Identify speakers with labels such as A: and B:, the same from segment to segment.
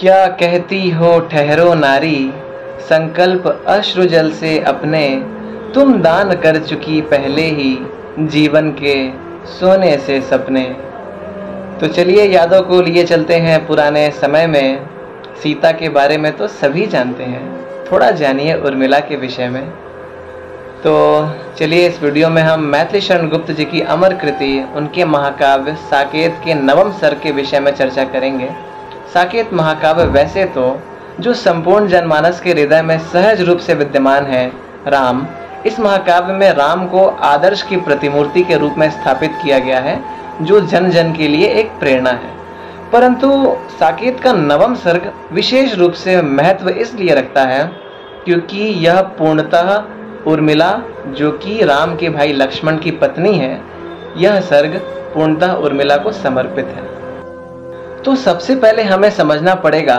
A: क्या कहती हो ठहरो नारी, संकल्प अश्रु जल से अपने, तुम दान कर चुकी पहले ही जीवन के सोने से सपने। तो चलिए यादों को लिए चलते हैं पुराने समय में। सीता के बारे में तो सभी जानते हैं, थोड़ा जानिए उर्मिला के विषय में। तो चलिए इस वीडियो में हम मैथिली शरण गुप्त जी की अमर कृति, उनके महाकाव्य साकेत के नवम सर्ग के विषय में चर्चा करेंगे। साकेत महाकाव्य वैसे तो जो संपूर्ण जनमानस के हृदय में सहज रूप से विद्यमान है राम, इस महाकाव्य में राम को आदर्श की प्रतिमूर्ति के रूप में स्थापित किया गया है, जो जन जन के लिए एक प्रेरणा है। परंतु साकेत का नवम सर्ग विशेष रूप से महत्व इसलिए रखता है क्योंकि यह पूर्णतः उर्मिला, जो कि राम के भाई लक्ष्मण की पत्नी है, यह सर्ग पूर्णतः उर्मिला को समर्पित है। तो सबसे पहले हमें समझना पड़ेगा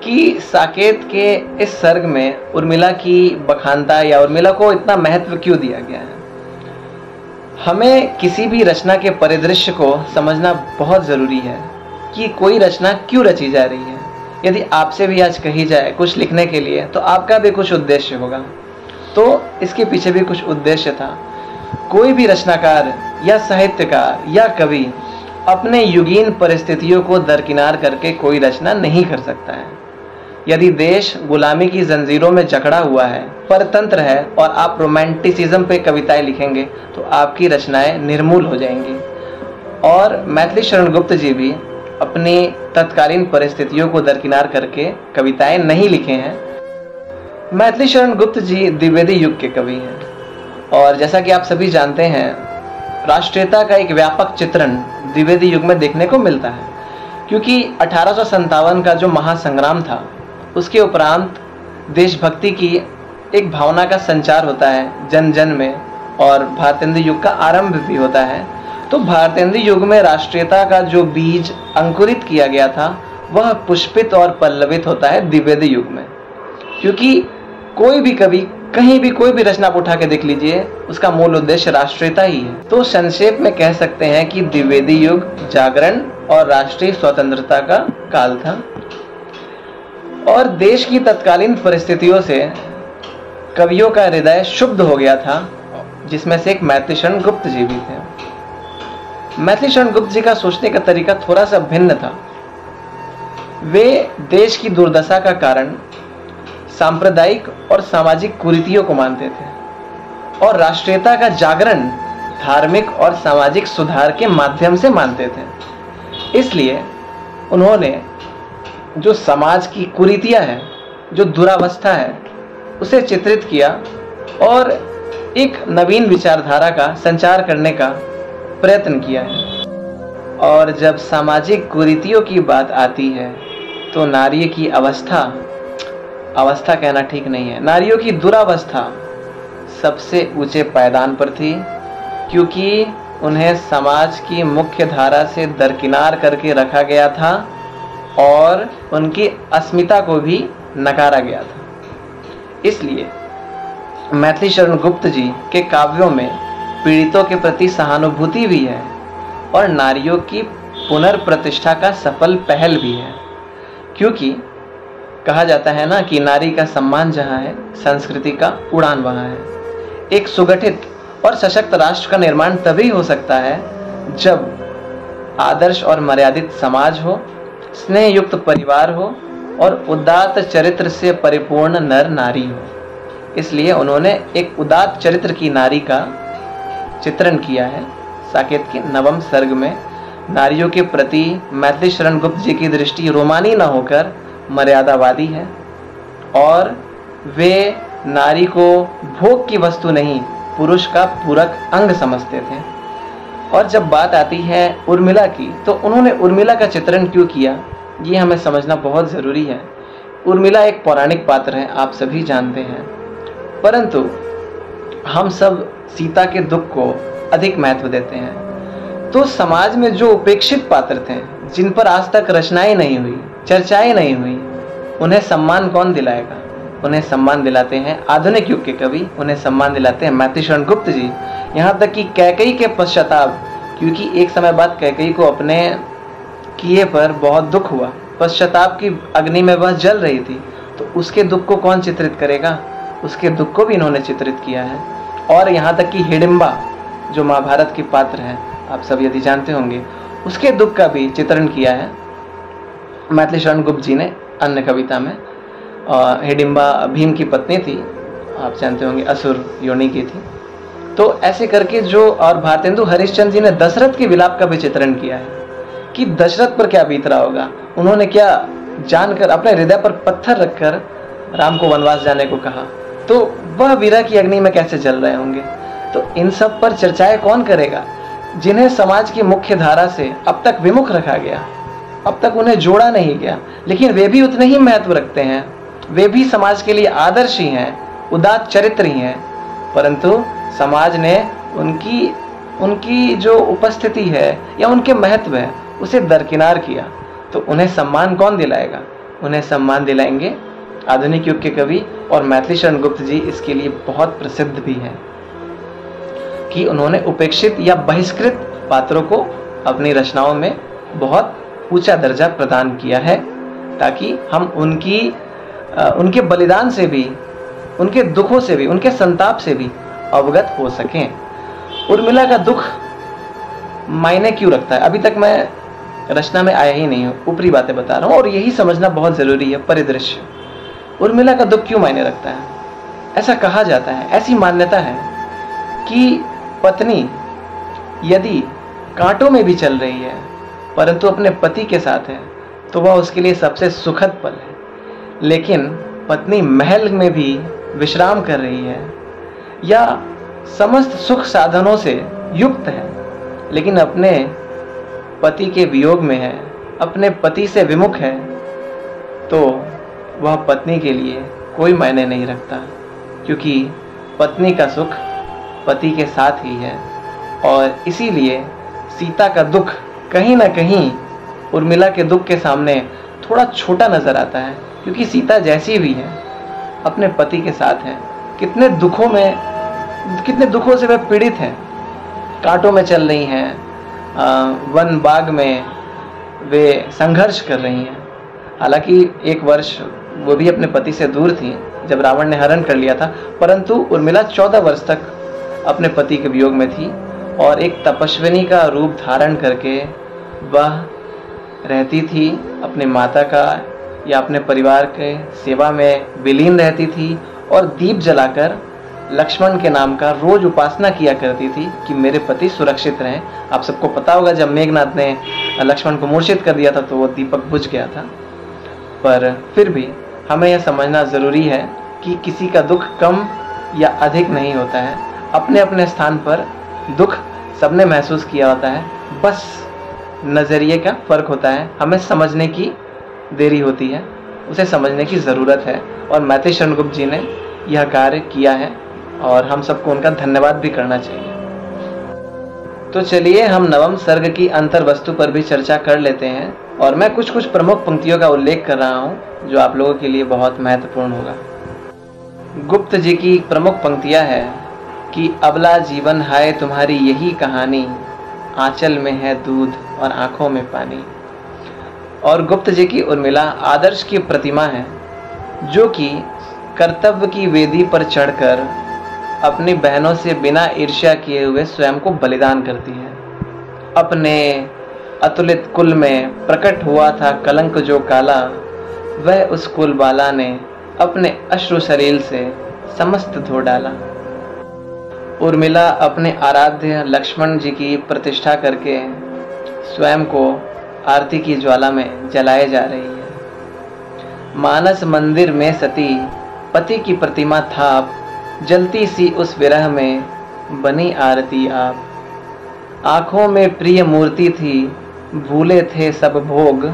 A: कि साकेत के इस सर्ग में उर्मिला की बखानता या उर्मिला को इतना महत्व क्यों दिया गया है। हमें किसी भी रचना के परिदृश्य को समझना बहुत ज़रूरी है कि कोई रचना क्यों रची जा रही है। यदि आपसे भी आज कही जाए कुछ लिखने के लिए, तो आपका भी कुछ उद्देश्य होगा, तो इसके पीछे भी कुछ उद्देश्य था। कोई भी रचनाकार या साहित्यकार या कवि अपने युगीन परिस्थितियों को दरकिनार करके कोई रचना नहीं कर सकता है। यदि देश गुलामी की जंजीरों में जकड़ा हुआ है, परतंत्र है, और आप रोमांटिसिज्म पे कविताएं लिखेंगे तो आपकी रचनाएं निर्मूल हो जाएंगी। और मैथिली शरण गुप्त जी भी अपनी तत्कालीन परिस्थितियों को दरकिनार करके कविताएं नहीं लिखे हैं। मैथिली शरण गुप्त जी द्विवेदी युग के कवि हैं, और जैसा कि आप सभी जानते हैं, राष्ट्रीयता का एक व्यापक चित्रण द्विवेदी युग में देखने को मिलता है, क्योंकि 1857 का जो महासंग्राम था, उसके उपरांत देशभक्ति की एक भावना का संचार होता है जन जन में, और भारतेंदु युग का आरंभ भी होता है। तो भारतेंदु युग में राष्ट्रीयता का जो बीज अंकुरित किया गया था, वह पुष्पित और पल्लवित होता है द्विवेदी युग में। क्योंकि कोई भी कवि कहीं भी कोई भी रचना आप उठा के देख लीजिए, उसका मूल उद्देश्य राष्ट्रीयता ही है। तो संक्षेप में कह सकते हैं कि द्विवेदी युग जागरण और राष्ट्रीय स्वतंत्रता का काल था, और देश की तत्कालीन परिस्थितियों से कवियों का हृदय शुद्ध हो गया था, जिसमें से एक मैथिली शरण गुप्त जी भी थे। मैथिली शरण गुप्त जी का सोचने का तरीका थोड़ा सा भिन्न था। वे देश की दुर्दशा का कारण सांप्रदायिक और सामाजिक कुरीतियों को मानते थे, और राष्ट्रीयता का जागरण धार्मिक और सामाजिक सुधार के माध्यम से मानते थे। इसलिए उन्होंने जो समाज की कुरीतियां हैं, जो दुरावस्था है, उसे चित्रित किया और एक नवीन विचारधारा का संचार करने का प्रयत्न किया है। और जब सामाजिक कुरीतियों की बात आती है तो नारी की अवस्था कहना ठीक नहीं है, नारियों की दुरावस्था सबसे ऊंचे पायदान पर थी, क्योंकि उन्हें समाज की मुख्य धारा से दरकिनार करके रखा गया था और उनकी अस्मिता को भी नकारा गया था। इसलिए मैथिली शरण गुप्त जी के काव्यों में पीड़ितों के प्रति सहानुभूति भी है और नारियों की पुनर्प्रतिष्ठा का सफल पहल भी है। क्योंकि कहा जाता है ना कि नारी का सम्मान जहाँ है, संस्कृति का उड़ान वहाँ है। एक सुगठित और सशक्त राष्ट्र का निर्माण तभी हो सकता है जब आदर्श और मर्यादित समाज हो, स्नेह युक्त परिवार हो और उदात्त चरित्र से परिपूर्ण नर नारी हो। इसलिए उन्होंने एक उदात्त चरित्र की नारी का चित्रण किया है साकेत के नवम सर्ग में। नारियों के प्रति मैथिली शरण गुप्त जी की दृष्टि रोमानी न होकर मर्यादावादी है, और वे नारी को भोग की वस्तु नहीं, पुरुष का पूरक अंग समझते थे। और जब बात आती है उर्मिला की, तो उन्होंने उर्मिला का चित्रण क्यों किया, ये हमें समझना बहुत ज़रूरी है। उर्मिला एक पौराणिक पात्र है, आप सभी जानते हैं, परंतु हम सब सीता के दुख को अधिक महत्व देते हैं। तो समाज में जो उपेक्षित पात्र थे, जिन पर आज तक रचनाएं नहीं हुई, चर्चाएं नहीं हुई, उन्हें सम्मान कौन दिलाएगा? उन्हें सम्मान दिलाते हैं आधुनिक युग के कवि, उन्हें सम्मान दिलाते हैं मैथिली शरण गुप्त जी। यहाँ तक कि कैकेयी के पश्चाताप, क्योंकि एक समय बाद कैकेयी को अपने किए पर बहुत दुख हुआ, पश्चाताप की अग्नि में वह जल रही थी, तो उसके दुख को कौन चित्रित करेगा? उसके दुख को भी इन्होंने चित्रित किया है। और यहाँ तक कि हिडिंबा जो महाभारत की पात्र है, आप सब यदि जानते होंगे, उसके दुख का भी चित्रण किया है मैथिली शरण गुप्त जी ने अन्य कविता में। हिडिंबा भीम की पत्नी थी, आप जानते होंगे, असुर योनि की थी। तो ऐसे करके जो, और भारतेंदु हरिश्चंद्र जी ने दशरथ के विलाप का भी चित्रण किया है कि दशरथ पर क्या बीत रहा होगा। उन्होंने क्या जानकर अपने हृदय पर पत्थर रखकर राम को वनवास जाने को कहा, तो वह विरह की अग्नि में कैसे जल रहे होंगे। तो इन सब पर चर्चाएं कौन करेगा? जिन्हें समाज की मुख्य धारा से अब तक विमुख रखा गया, अब तक उन्हें जोड़ा नहीं गया, लेकिन वे भी उतने ही महत्व रखते हैं, वे भी समाज के लिए आदर्श ही हैं, उदात्त चरित्र ही हैं, परंतु समाज ने उनकी जो उपस्थिति है या उनके महत्व है उसे दरकिनार किया। तो उन्हें सम्मान कौन दिलाएगा? उन्हें सम्मान दिलाएंगे आधुनिक युग के कवि, और मैथिली शरण गुप्त जी इसके लिए बहुत प्रसिद्ध भी हैं कि उन्होंने उपेक्षित या बहिष्कृत पात्रों को अपनी रचनाओं में बहुत ऊंचा दर्जा प्रदान किया है, ताकि हम उनके बलिदान से भी, उनके दुखों से भी, उनके संताप से भी अवगत हो सकें। उर्मिला का दुख मायने क्यों रखता है? अभी तक मैं रचना में आया ही नहीं हूँ, ऊपरी बातें बता रहा हूँ, और यही समझना बहुत जरूरी है। परिदृश्य, उर्मिला का दुख क्यों मायने रखता है? ऐसा कहा जाता है, ऐसी मान्यता है कि पत्नी यदि कांटों में भी चल रही है परंतु अपने पति के साथ है, तो वह उसके लिए सबसे सुखद पल है। लेकिन पत्नी महल में भी विश्राम कर रही है या समस्त सुख साधनों से युक्त है, लेकिन अपने पति के वियोग में है, अपने पति से विमुख है, तो वह पत्नी के लिए कोई मायने नहीं रखता, क्योंकि पत्नी का सुख पति के साथ ही है। और इसीलिए सीता का दुख कहीं ना कहीं उर्मिला के दुख के सामने थोड़ा छोटा नजर आता है, क्योंकि सीता जैसी भी है अपने पति के साथ है। कितने दुखों से वे पीड़ित हैं, कांटों में चल रही हैं, वन बाग में वे संघर्ष कर रही हैं। हालांकि एक वर्ष वो भी अपने पति से दूर थी जब रावण ने हरण कर लिया था, परंतु उर्मिला 14 वर्ष तक अपने पति के वियोग में थी और एक तपस्विनी का रूप धारण करके वह रहती थी, अपने माता का या अपने परिवार के सेवा में विलीन रहती थी, और दीप जलाकर लक्ष्मण के नाम का रोज उपासना किया करती थी कि मेरे पति सुरक्षित रहें। आप सबको पता होगा जब मेघनाथ ने लक्ष्मण को मूर्छित कर दिया था तो वो दीपक बुझ गया था। पर फिर भी हमें यह समझना ज़रूरी है कि किसी का दुख कम या अधिक नहीं होता है, अपने अपने स्थान पर दुख सबने महसूस किया होता है, बस नज़रिए का फ़र्क होता है, हमें समझने की देरी होती है, उसे समझने की ज़रूरत है। और मैथिली शरण गुप्त जी ने यह कार्य किया है और हम सबको उनका धन्यवाद भी करना चाहिए। तो चलिए हम नवम सर्ग की अंतर वस्तु पर भी चर्चा कर लेते हैं, और मैं कुछ कुछ प्रमुख पंक्तियों का उल्लेख कर रहा हूँ जो आप लोगों के लिए बहुत महत्वपूर्ण होगा। गुप्त जी की प्रमुख पंक्तियाँ है कि अबला जीवन हाय तुम्हारी यही कहानी, आंचल में है दूध और आंखों में पानी। और गुप्त जी की उर्मिला आदर्श की प्रतिमा है, जो कि कर्तव्य की वेदी पर चढ़कर अपनी बहनों से बिना ईर्ष्या किए हुए स्वयं को बलिदान करती है। अपने अतुलित कुल में प्रकट हुआ था कलंक जो काला, वह उस कुल बाला ने अपने अश्रु सलील से समस्त धो डाला। उर्मिला अपने आराध्य लक्ष्मण जी की प्रतिष्ठा करके स्वयं को आरती की ज्वाला में जलाए जा रही है। मानस मंदिर में सती पति की प्रतिमा थाप, जलती सी उस विरह में बनी आरती आप। आंखों में प्रिय मूर्ति थी, भूले थे सब भोग,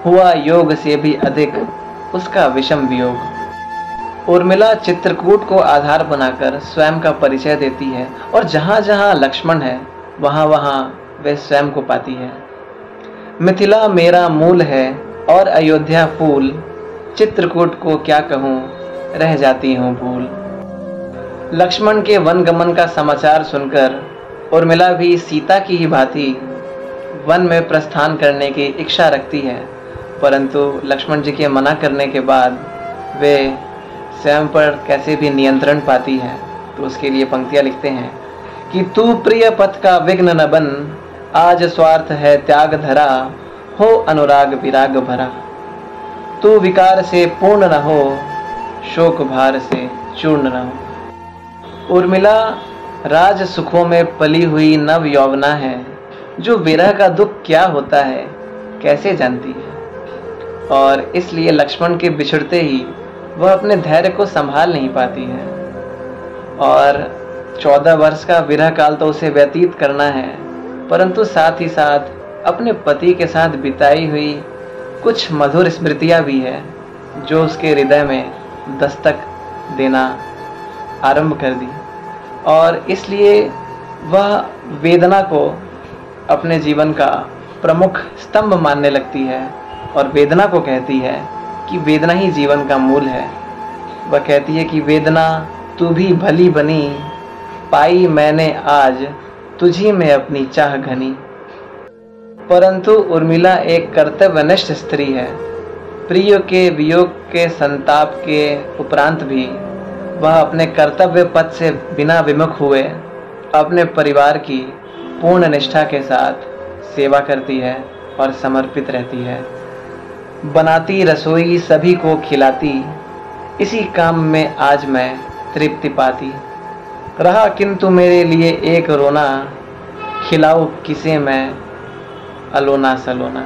A: हुआ योग से भी अधिक उसका विषम वियोग। उर्मिला चित्रकूट को आधार बनाकर स्वयं का परिचय देती है, और जहाँ जहाँ लक्ष्मण है वहाँ वहाँ वह स्वयं को पाती है। मिथिला मेरा मूल है और अयोध्या फूल, चित्रकूट को क्या कहूँ रह जाती हूँ भूल। लक्ष्मण के वन गमन का समाचार सुनकर उर्मिला भी सीता की ही भांति वन में प्रस्थान करने की इच्छा रखती है, परंतु लक्ष्मण जी के मना करने के बाद वे स्वयं पर कैसे भी नियंत्रण पाती है। तो उसके लिए पंक्तियाँ लिखते हैं कि तू प्रिय पथ का विघ्न न बन, आज स्वार्थ है त्याग धरा, हो अनुराग विराग भरा। तू विकार से पूर्ण न हो, शोक भार से चूर्ण न हो। उर्मिला राज सुखों में पली हुई नव यौवना है, जो विरह का दुख क्या होता है कैसे जानती है, और इसलिए लक्ष्मण के बिछड़ते ही वह अपने धैर्य को संभाल नहीं पाती है। और 14 वर्ष का विरह काल तो उसे व्यतीत करना है, परंतु साथ ही साथ अपने पति के साथ बिताई हुई कुछ मधुर स्मृतियां भी है, जो उसके हृदय में दस्तक देना आरंभ कर दी। और इसलिए वह वेदना को अपने जीवन का प्रमुख स्तंभ मानने लगती है और वेदना को कहती है कि वेदना ही जीवन का मूल है। वह कहती है कि वेदना तू भी भली बनी, पाई मैंने आज तुझी में अपनी चाह घनी। परंतु उर्मिला एक कर्तव्यनिष्ठ स्त्री है। प्रिय के वियोग के संताप के उपरांत भी वह अपने कर्तव्य पथ से बिना विमुख हुए अपने परिवार की पूर्ण निष्ठा के साथ सेवा करती है और समर्पित रहती है। बनाती रसोई सभी को खिलाती, इसी काम में आज मैं तृप्ति पाती। रहा किंतु मेरे लिए एक रोना, खिलाऊं किसे मैं अलोना सलोना।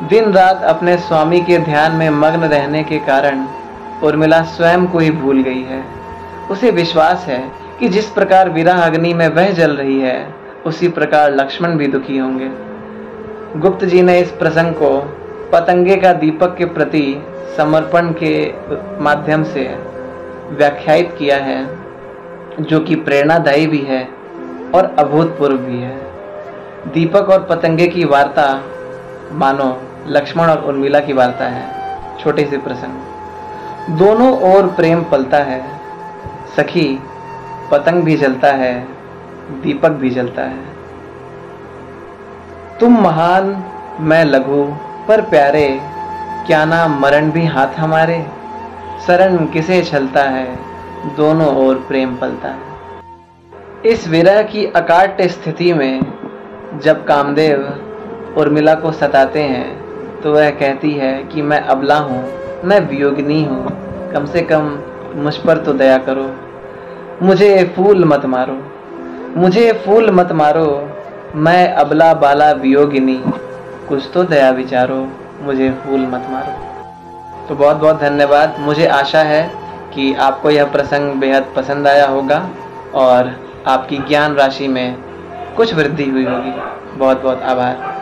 A: दिन रात अपने स्वामी के ध्यान में मग्न रहने के कारण उर्मिला स्वयं को ही भूल गई है। उसे विश्वास है कि जिस प्रकार विरह अग्नि में वह जल रही है, उसी प्रकार लक्ष्मण भी दुखी होंगे। गुप्त जी ने इस प्रसंग को पतंगे का दीपक के प्रति समर्पण के माध्यम से व्याख्यायित किया है, जो कि प्रेरणादायी भी है और अभूतपूर्व भी है। दीपक और पतंगे की वार्ता मानो लक्ष्मण और उर्मिला की वार्ता है। छोटे से प्रसंग, दोनों ओर प्रेम पलता है, सखी पतंग भी जलता है, दीपक भी जलता है। तुम महान मैं लघु पर प्यारे, क्या ना मरण भी हाथ हमारे। शरण किसे छलता है, दोनों ओर प्रेम पलता है। इस विरह की अकाट्य स्थिति में जब कामदेव उर्मिला को सताते हैं, तो वह कहती है कि मैं अबला हूँ, मैं वियोगिनी हूँ, कम से कम मुझ पर तो दया करो, मुझे फूल मत मारो, मुझे फूल मत मारो, मैं अबला बाला वियोगिनी, कुछ तो दया विचारो, मुझे फूल मत मारो। तो बहुत बहुत धन्यवाद। मुझे आशा है कि आपको यह प्रसंग बेहद पसंद आया होगा और आपकी ज्ञान राशि में कुछ वृद्धि हुई होगी। बहुत बहुत आभार।